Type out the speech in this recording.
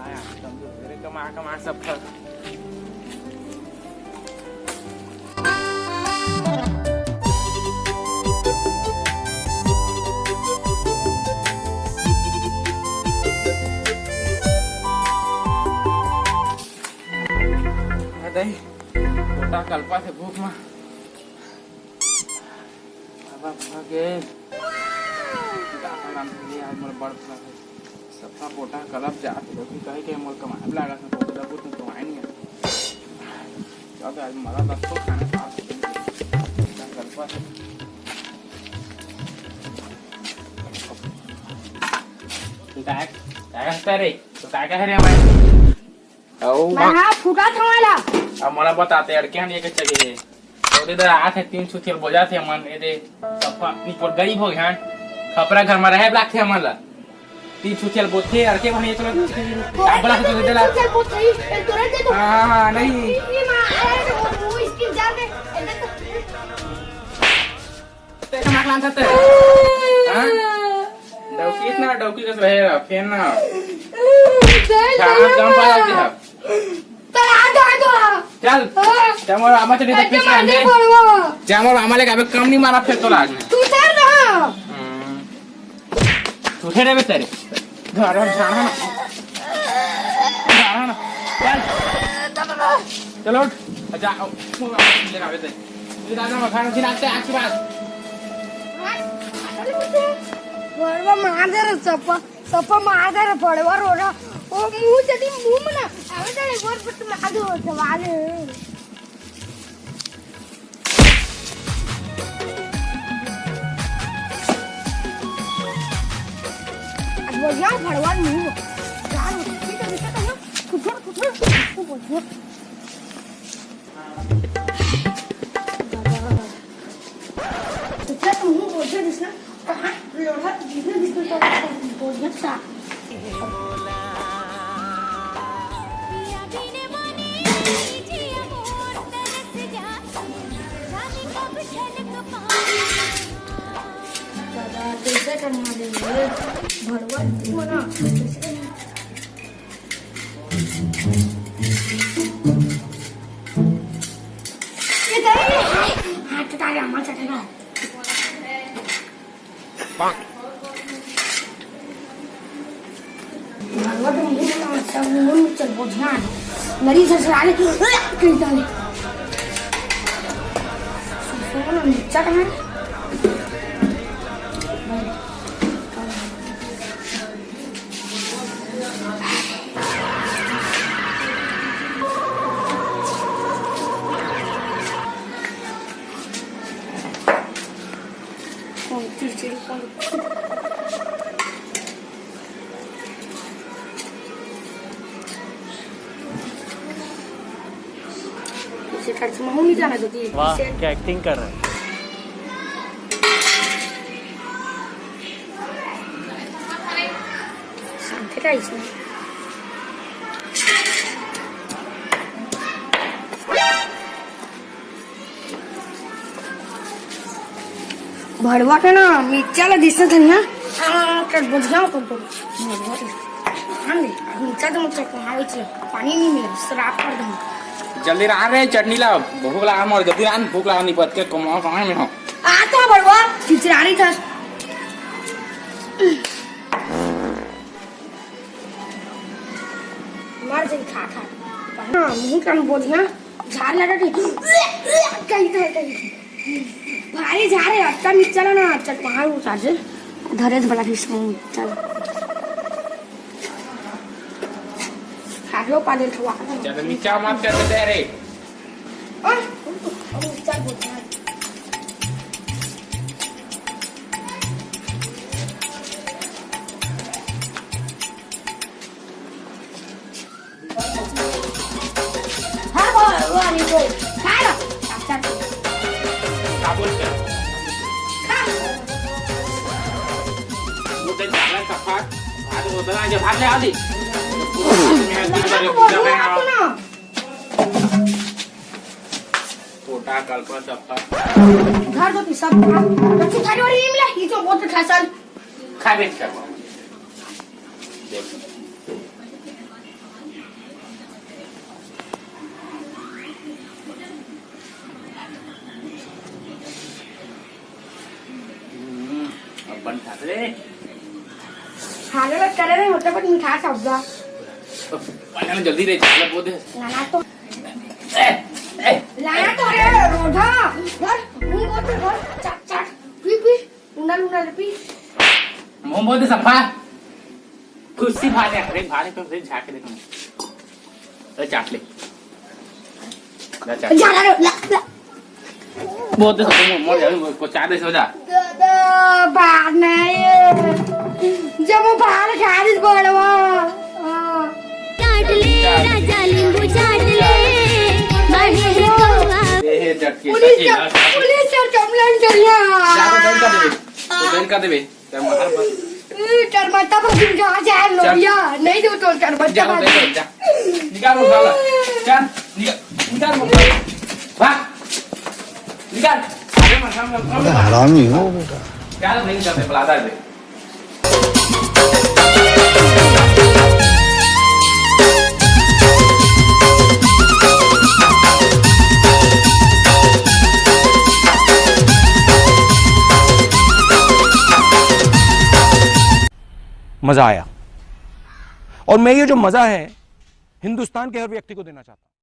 आया समझो तेरे कमा सब था। अरे छोटा कल्पा से भूख में अब भागे आज मोर बड़ सबका पोटा कलब जात क्योंकि कहे के मोर कमाए लागा से तो जब तुम कमाए नहीं आज मारा दस तो खाना खा कल्पा से तू काय हंसता रे तो काय कह रे हमें मैं फुटा थमाला अब मला बताते अड़के हम ये के चाहिए और इधर आठ है 300 थेल बोझा थे मन ये दे सफा ऊपर गरीब हो गया खपरा घर में रहे ब्लॉक थे मन ला 300 थेल बोथे अड़के बने तो बड़ा से तो देला चल बोतई तुरंत दे दो हां नहीं ये मां वो इसकी जान दे तेरा माकलान था ते हां डौकी इतना डौकी कस रहे फेन ना जम पाया थे चल त्यामुळे आम्हाला तिथे फिक्स राहते त्यामुळे आम्हाला काय कम नाही मारा फिरतो आज तू तर ना तू ठेरे बे तेरे घर जाना ना चल चलो जा मग आपण ले गावे ते तू दादा मखाना दिन आते आखी बात वरवा मादर सपा मादर पडवर ओरा ओ मुंह जदी मुंह ना आवडे वर पट मादो सवाले अब या भड़वान मुंह यार उसकी तो दिक्कत है कुछ बोल तो मुंह बोल दे दिसना कहां लोहा दिसना तो बोल दे चल बोझा नरी ससुराले कहीं डाले सोना नीचा कहाँ नहीं जाना चाहती वाह क्या एक्टिंग कर रहा है शांति का इसमें भड़वा का ना नीचा ला दिसना था ना कर बुझ जाओ तो हाँ नीचा तो मुझे पानी नहीं मिला शराब कर दूँ जल्दी आ रहे चटनी ला भूख लगा मोर जल्दी आन भूख लगा नहीं पत के कमाओ कहां में हो आता बड़वा चिचरानी था मर जाई खा हां मुंह कान बोलिया झाड़ लगा के कहीं भारी झाड़ है अट्टा नीचे ना चट पहाड़ उतार से धरे बड़ा किस्म चल खालो पाले खवा चल नीचा मत कर दे रे चल बोलना भाग ले आदि छोटा कल्पना सबका घर तो सब बच्चे खाने वाली नहीं मिला ये तो बहुत खासा खा बेच कर देख अब बन खा रे खाने में करे नहीं होता पर मिठास होगा पानी जल्दी रे चल बोल दे लाना तो ए ए लाना तो रे रोधा घर मुंह बोलते घर चट चट पी पी उंडल उंडल पी मुंह बोल दे सफा कुर्सी भाले अरे भाले पे से झाके देखो ले चाट ले चाट जा ला ला बोल दे सब मोर जा को चाट दे सो जा बाहर नहीं जब वो बाहर खा रही बोलवा चाट ले राजा नींबू चाट ले बाहर कौवा ए झटके पुलिस से कंप्लेंट करिया तो कर देबे तर मार बस टरमटा पर जा जा लोया नहीं दो तो टरमटा जा जा निकाल उठा ला चल निकाल मोबाइल भाग निकाल अरे मत हम हरामी हो बेटा क्या नहीं करते बुलाता है मजा आया और मैं ये जो मजा है हिंदुस्तान के हर व्यक्ति को देना चाहता हूं।